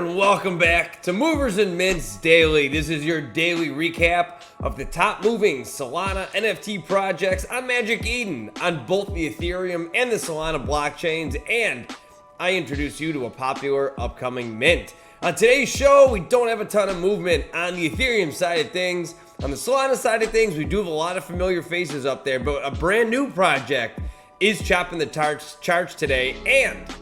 and welcome back to Movers and Mints Daily. This is your daily recap of the top moving Solana NFT projects on Magic Eden on both the Ethereum and the Solana blockchains, and I introduce you to a popular upcoming mint. On today's show, we don't have a ton of movement on the Ethereum side of things. On the Solana side of things, we do have a lot of familiar faces up there, but a brand new project is chopping the charts today, and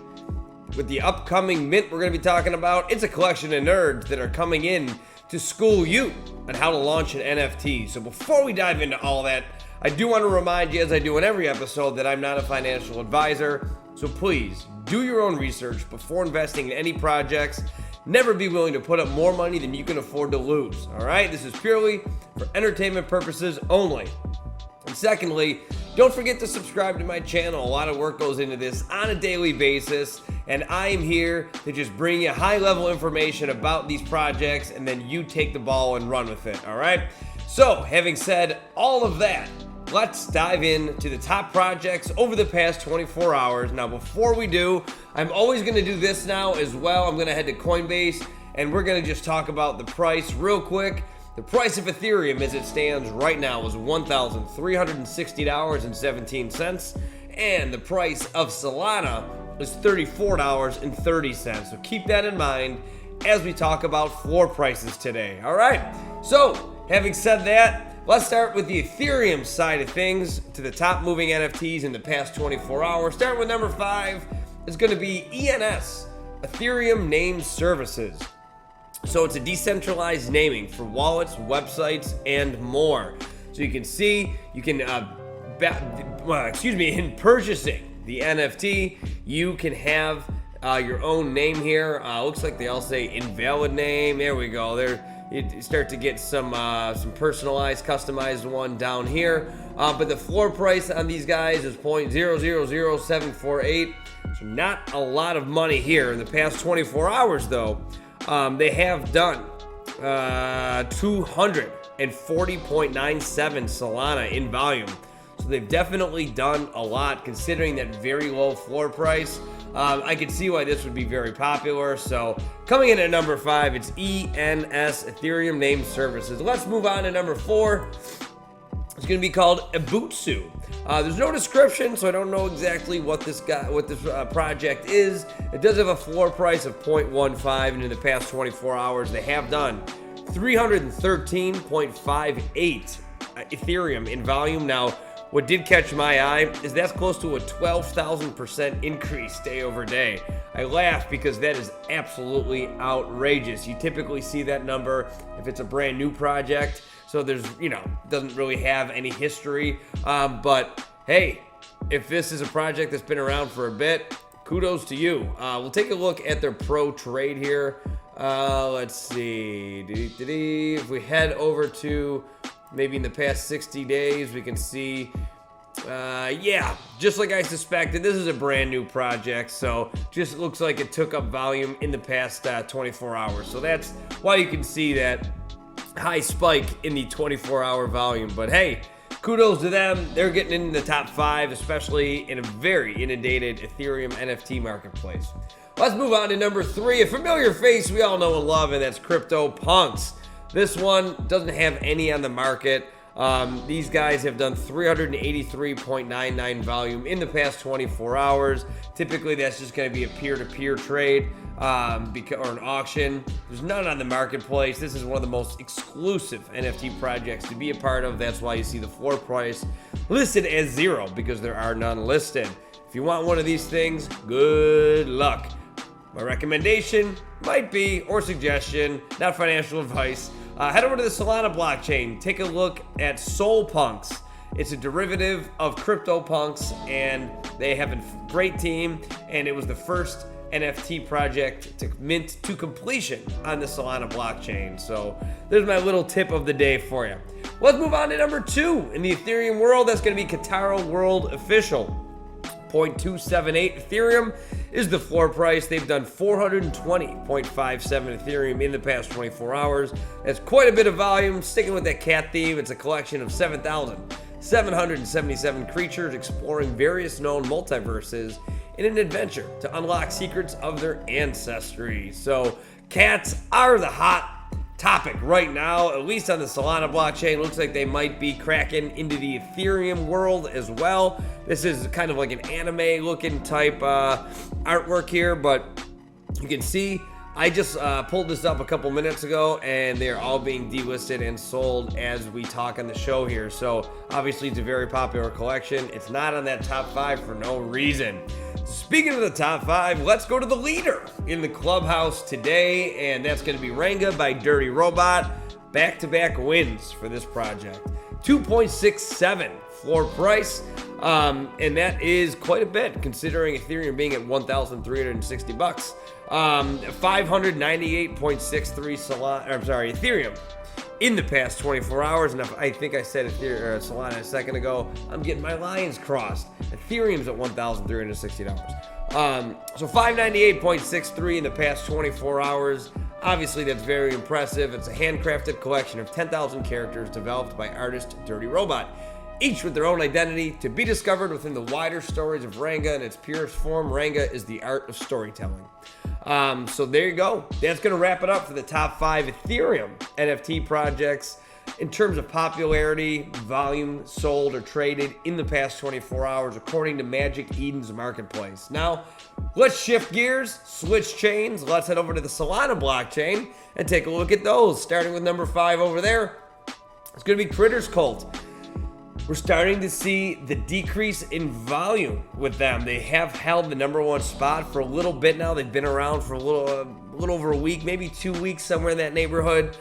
with the upcoming mint we're going to be talking about, it's a collection of nerds that are coming in to school you on how to launch an NFT. So before we dive into all that, I do want to remind you, as I do in every episode, that I'm not a financial advisor. So please do your own research before investing in any projects. Never be willing to put up more money than you can afford to lose. All right, this is purely for entertainment purposes only. And secondly, don't forget to subscribe to my channel. A lot of work goes into this on a daily basis, and I am here to just bring you high-level information about these projects, and then you take the ball and run with it, all right? So, having said all of that, let's dive into the top projects over the past 24 hours. Now, before we do, I'm always going to do this now as well. I'm going to head to Coinbase, and we're going to just talk about the price real quick. The price of Ethereum as it stands right now is $1,360.17, and the price of Solana is $34.30. So keep that in mind as we talk about floor prices today. All right, so having said that, let's start with the Ethereum side of things to the top moving NFTs in the past 24 hours. Starting with number 5 is going to be ENS, Ethereum Name Services. So it's a decentralized naming for wallets, websites, and more. So you can see, you can, in purchasing the NFT, you can have your own name here. Looks like they all say invalid name. There we go. You start to get some personalized, customized one down here. But the floor price on these guys is 0.000748. So not a lot of money here in the past 24 hours, though. They have done 240.97 Solana in volume. So they've definitely done a lot considering that very low floor price. I could see why this would be very popular. So coming in at number 5, it's ENS, Ethereum Name Services. Let's move on to number 4. It's going to be called Ibutsu. There's no description, so I don't know exactly what this project is. It does have a floor price of 0.15, and in the past 24 hours, they have done 313.58 Ethereum in volume. Now, what did catch my eye is that's close to a 12,000% increase day over day. I laugh because that is absolutely outrageous. You typically see that number if it's a brand new project. So there's, doesn't really have any history. But hey, if this is a project that's been around for a bit, kudos to you. We'll take a look at their pro trade here. Let's see. If we head over to maybe in the past 60 days, we can see, just like I suspected, this is a brand new project. So just looks like it took up volume in the past 24 hours. So that's why you can see that high spike in the 24-hour volume. But hey, kudos to them. They're getting in the top 5, especially in a very inundated Ethereum NFT marketplace. Let's move on to number 3, a familiar face we all know and love, and that's CryptoPunks. This one doesn't have any on the market. These guys have done 383.99 volume in the past 24 hours. Typically, that's just going to be a peer-to-peer trade or an auction. There's none on the marketplace. This is one of the most exclusive NFT projects to be a part of. That's why you see the floor price listed as 0, because there are none listed. If you want one of these things, good luck. My recommendation might be, or suggestion, not financial advice, head over to the Solana blockchain. Take a look at SolPunks. It's a derivative of CryptoPunks, and they have a great team, and it was the first NFT project to mint to completion on the Solana blockchain. So there's my little tip of the day for you. Let's move on to number 2 in the Ethereum world. That's going to be Kitaro World Official. 0.278 Ethereum is the floor price. They've done 420.57 Ethereum in the past 24 hours. That's quite a bit of volume. Sticking with that cat theme, it's a collection of 7,777 creatures exploring various known multiverses in an adventure to unlock secrets of their ancestry. So Cats are the hot topic right now, at least on the Solana blockchain. Looks like they might be cracking into the Ethereum world as well. This is kind of like an anime looking type artwork here, but you can see I just pulled this up a couple minutes ago, and they're all being delisted and sold as we talk on the show here. So obviously it's a very popular collection. It's not on that top 5 for no reason. Speaking of the top 5, let's go to the leader in the clubhouse today, and that's going to be RENGA by DirtyRobot. Back-to-back wins for this project. 2.67 floor price, and that is quite a bit considering Ethereum being at 1,360 bucks. 598.63 Ethereum in the past 24 hours. And I think I said Solana a second ago. I'm getting my lines crossed. Ethereum's at $1,360. So 598.63 in the past 24 hours. Obviously, that's very impressive. It's a handcrafted collection of 10,000 characters developed by artist DirtyRobot, each with their own identity to be discovered within the wider stories of RENGA in its purest form. RENGA is the art of storytelling. So there you go. That's going to wrap it up for the top 5 Ethereum NFT projects in terms of popularity, volume sold or traded in the past 24 hours, according to Magic Eden's marketplace. Now, let's shift gears, switch chains. Let's head over to the Solana blockchain and take a look at those. Starting with number 5 over there, it's going to be Critters Cult. We're starting to see the decrease in volume with them. They have held the number 1 spot for a little bit now. They've been around for a little over a week, maybe 2 weeks, somewhere in that neighborhood.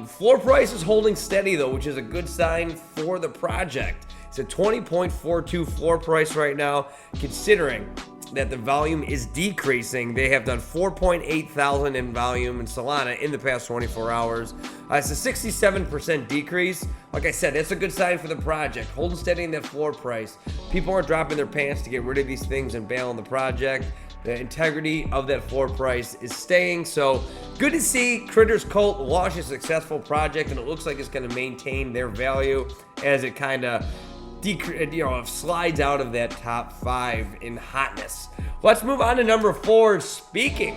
Floor price is holding steady though, which is a good sign for the project. It's a 20.42 floor price right now, considering that the volume is decreasing. They have done 4.8 thousand in volume in Solana in the past 24 hours. It's a 67% decrease. Like I said, that's a good sign for the project. Holding steady in that floor price. People aren't dropping their pants to get rid of these things and bail on the project. The integrity of that floor price is staying. So good to see Critters Cult launch a successful project, and it looks like it's going to maintain their value as it kind of slides out of that top 5 in hotness. Let's move on to number 4. Speaking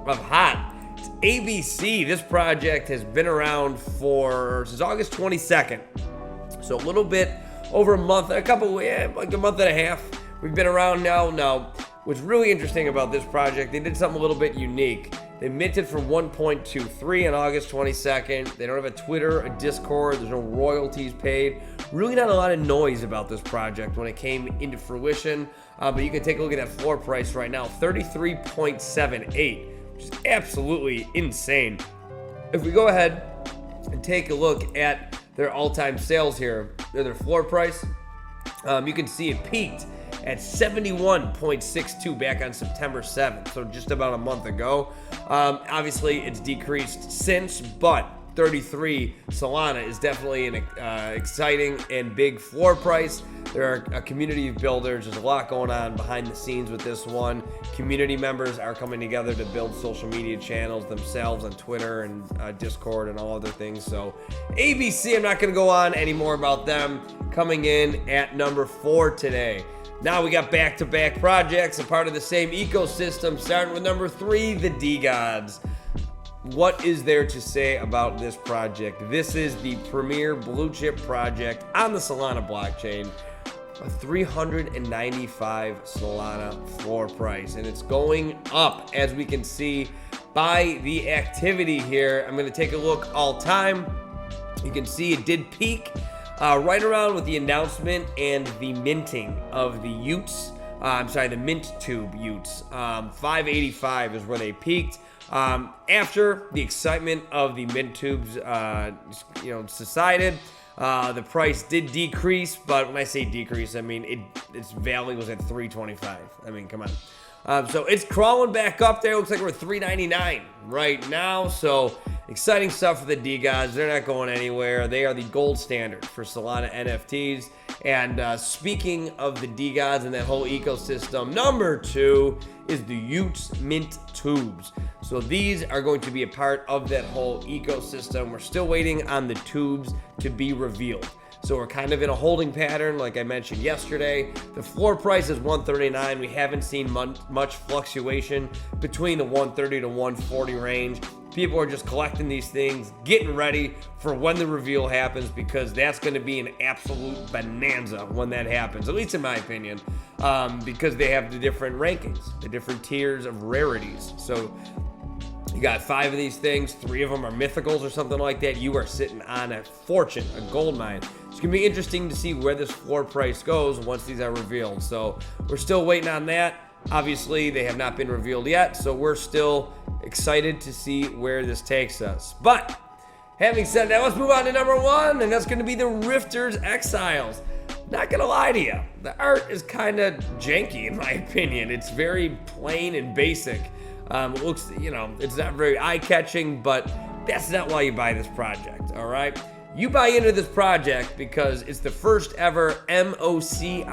of hot, it's ABC. This project has been around since August 22nd. So a little bit over a month, like a month and a half. We've been around now. Now, what's really interesting about this project, they did something a little bit unique. They minted for 1.23 on August 22nd. They don't have a Twitter, a Discord. There's no royalties paid. Really not a lot of noise about this project when it came into fruition. But you can take a look at that floor price right now, 33.78, which is absolutely insane. If we go ahead and take a look at their all-time sales here, their floor price, you can see it peaked at 71.62 back on September 7th, so just about a month ago. Obviously, it's decreased since, but 33 Solana is definitely an exciting and big floor price. There are a community of builders. There's a lot going on behind the scenes with this one. Community members are coming together to build social media channels themselves on Twitter and Discord and all other things. So ABC, I'm not going to go on any more about them, coming in at number 4 today. Now we got back-to-back projects, a part of the same ecosystem, starting with number 3, the DeGods. What is there to say about this project? This is the premier blue chip project on the Solana blockchain, a 395 Solana floor price, and it's going up, as we can see by the activity here. I'm going to take a look all time. You can see it did peak right around with the announcement and the minting of the Utes. The mint tube Utes. 585 is where they peaked. After the excitement of the mint tubes, subsided, the price did decrease. But when I say decrease, I mean its value was at 325. I mean, come on. So it's crawling back up there. Looks like we're at 399 right now. So exciting stuff for the DeGods. They're not going anywhere. They are the gold standard for Solana NFTs. And speaking of the DeGods and that whole ecosystem, number 2 is the Utes Mint Tubes. So these are going to be a part of that whole ecosystem. We're still waiting on the tubes to be revealed. So we're kind of in a holding pattern, like I mentioned yesterday. The floor price is 139. We haven't seen much fluctuation between the 130 to 140 range. People are just collecting these things, getting ready for when the reveal happens, because that's going to be an absolute bonanza when that happens, at least in my opinion, because they have the different rankings, the different tiers of rarities. So you got 5 of these things, 3 of them are mythicals or something like that. You are sitting on a fortune, a gold mine. It's going to be interesting to see where this floor price goes once these are revealed. So we're still waiting on that. Obviously, they have not been revealed yet, so we're still excited to see where this takes us. But having said that, let's move on to number 1, and that's going to be the Rifters Exiles. Not going to lie to you, the art is kind of janky in my opinion. It's very plain and basic. It looks, it's not very eye-catching, but that's not why you buy this project, all right? You buy into this project because it's the first ever MOCERP.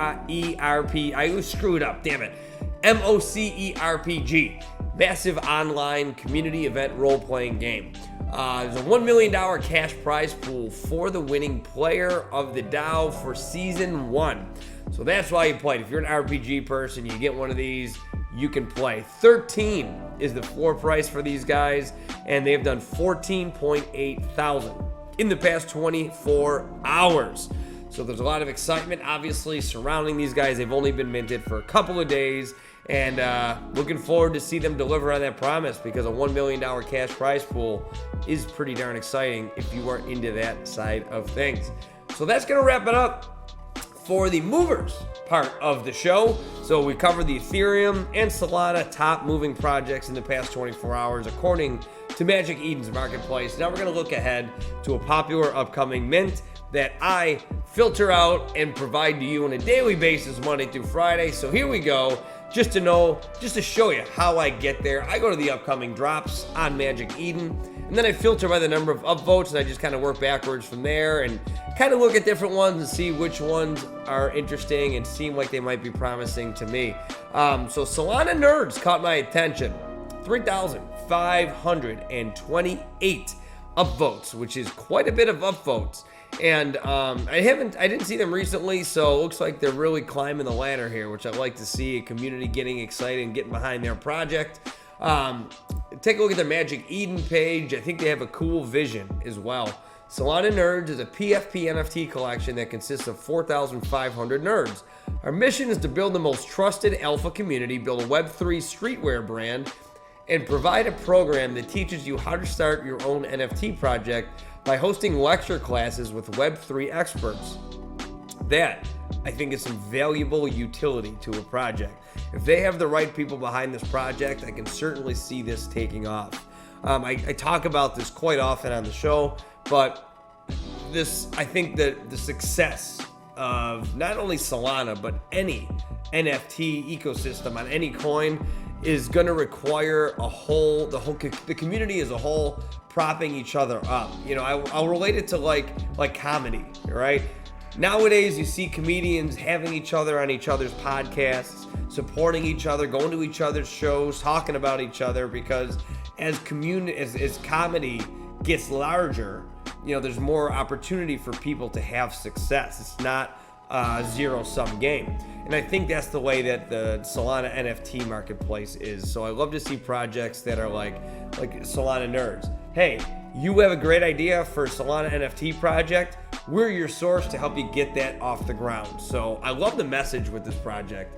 I screwed up, damn it. MOCERPG, massive online community event role-playing game. There's a $1 million cash prize pool for the winning player of the DAO for Season 1. So that's why you play it. If you're an RPG person, you get one of these, you can play. 13 is the floor price for these guys, and they've done 14.8 thousand in the past 24 hours. So there's a lot of excitement, obviously, surrounding these guys. They've only been minted for a couple of days, and looking forward to see them deliver on that promise, because a $1 million cash prize pool is pretty darn exciting if you are into that side of things. So that's going to wrap it up for the movers part of the show. So we covered the Ethereum and Solana top moving projects in the past 24 hours, according to Magic Eden's marketplace. Now we're going to look ahead to a popular upcoming mint that I filter out and provide to you on a daily basis, Monday through Friday. So here we go. Just to show you how I get there, I go to the upcoming drops on Magic Eden, and then I filter by the number of upvotes, and I just kind of work backwards from there and kind of look at different ones and see which ones are interesting and seem like they might be promising to me. So Solana Nerds caught my attention. 3,528 upvotes, which is quite a bit of upvotes. And I didn't see them recently, so it looks like they're really climbing the ladder here, which I like to see, a community getting excited and getting behind their project. Take a look at their Magic Eden page. I think they have a cool vision as well. Solana Nerds is a PFP NFT collection that consists of 4,500 nerds. Our mission is to build the most trusted alpha community, build a Web3 streetwear brand, and provide a program that teaches you how to start your own NFT project by hosting lecture classes with Web3 experts. That, I think, is some valuable utility to a project. If they have the right people behind this project, I can certainly see this taking off. I talk about this quite often on the show, but I think that the success of not only Solana, but any NFT ecosystem on any coin is going to require the community as a whole propping each other up. I'll relate it to like comedy, right? Nowadays, you see comedians having each other on each other's podcasts, supporting each other, going to each other's shows, talking about each other, because as comedy gets larger, there's more opportunity for people to have success. It's not a zero-sum game. And I think that's the way that the Solana NFT marketplace is. So I love to see projects that are like Solana Nerds. Hey, you have a great idea for a Solana NFT project. We're your source to help you get that off the ground. So I love the message with this project.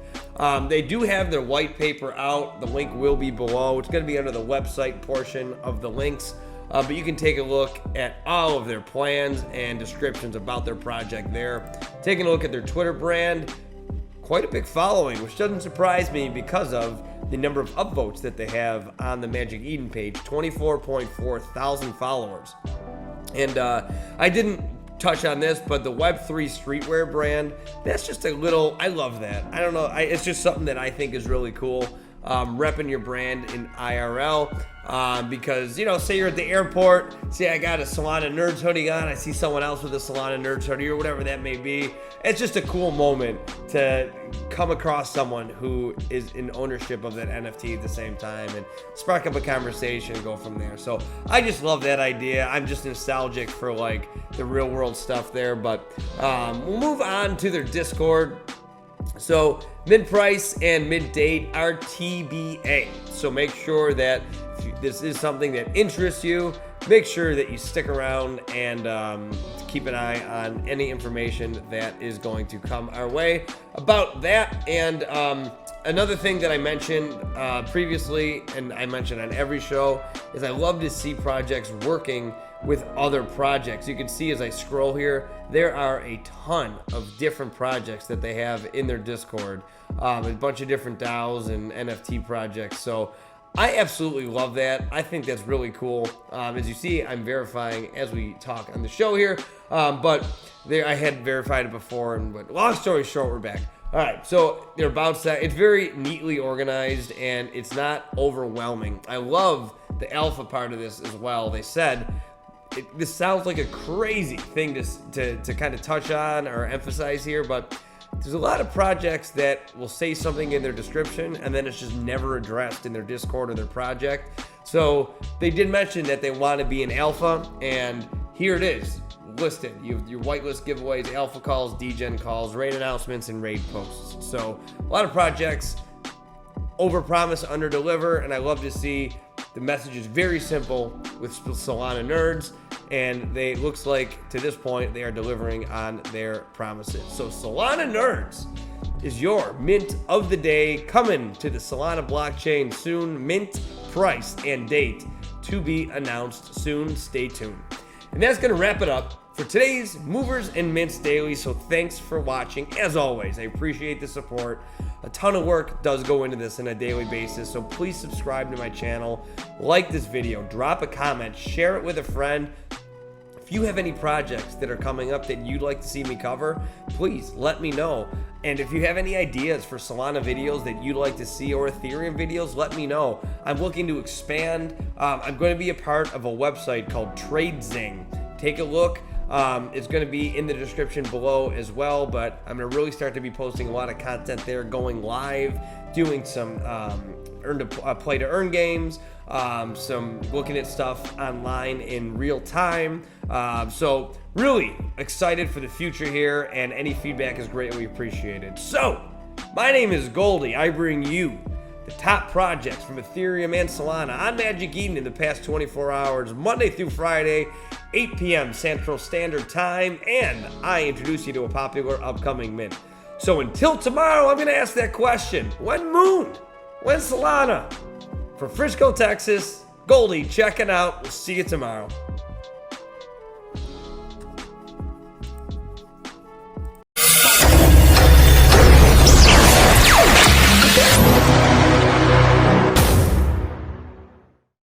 They do have their white paper out. The link will be below. It's going to be under the website portion of the links. But you can take a look at all of their plans and descriptions about their project there. Taking a look at their Twitter brand, quite a big following, which doesn't surprise me because of the number of upvotes that they have on the Magic Eden page, 24.4 thousand followers. And I didn't touch on this, but the Web3 streetwear brand, that's just I love that. I don't know, it's just something that I think is really cool. Repping your brand in IRL, because say you're at the airport, say I got a Solana Nerds hoodie on, I see someone else with a Solana Nerds hoodie or whatever that may be. It's just a cool moment to come across someone who is in ownership of that NFT at the same time and spark up a conversation and go from there. So I just love that idea. I'm just nostalgic for the real world stuff there, but we'll move on to their Discord. So mint price and mint date are TBA. So make sure that if this is something that interests you, make sure that you stick around and keep an eye on any information that is going to come our way about that. And another thing that I mentioned previously, and I mentioned on every show, is I love to see projects working with other projects. You can see as I scroll here, there are a ton of different projects that they have in their Discord, a bunch of different DAOs and NFT projects. So I absolutely love that. I think that's really cool. As you see, I'm verifying as we talk on the show here, but there I had verified it before. But long story short, we're back. All right, so they're about that. It's very neatly organized and it's not overwhelming. I love the alpha part of this as well. They said this sounds like a crazy thing to kind of touch on or emphasize here, but there's a lot of projects that will say something in their description and then it's just never addressed in their Discord or their project. So they did mention that they want to be an alpha, and here it is listed. You have your whitelist giveaways, alpha calls, degen calls, raid announcements, and raid posts. So a lot of projects overpromise, underdeliver, and I love to see the message is very simple with Solana Nerds, and they looks like to this point they are delivering on their promises. So Solana Nerds is your mint of the day, coming to the Solana blockchain soon. Mint price and date to be announced soon. Stay tuned. And that's going to wrap it up for today's Movers and Mints Daily. So thanks for watching. As always, I appreciate the support. A ton of work does go into this on a daily basis, so please subscribe to my channel, like this video, drop a comment, share it with a friend. If you have any projects that are coming up that you'd like to see me cover, please let me know. And if you have any ideas for Solana videos that you'd like to see, or Ethereum videos, let me know. I'm looking to expand. I'm going to be a part of a website called TradeZing. Take a look. It's going to be in the description below as well, but I'm going to really start to be posting a lot of content there, going live, doing some play to earn games, some looking at stuff online in real time. So really excited for the future here, and any feedback is greatly appreciated. So my name is Goldie. I bring you the top projects from Ethereum and Solana on Magic Eden in the past 24 hours, Monday through Friday, 8 p.m. Central Standard Time, and I introduce you to a popular upcoming mint. So until tomorrow, I'm going to ask that question. When Moon? When Solana? From Frisco, Texas, Goldie checking out. We'll see you tomorrow.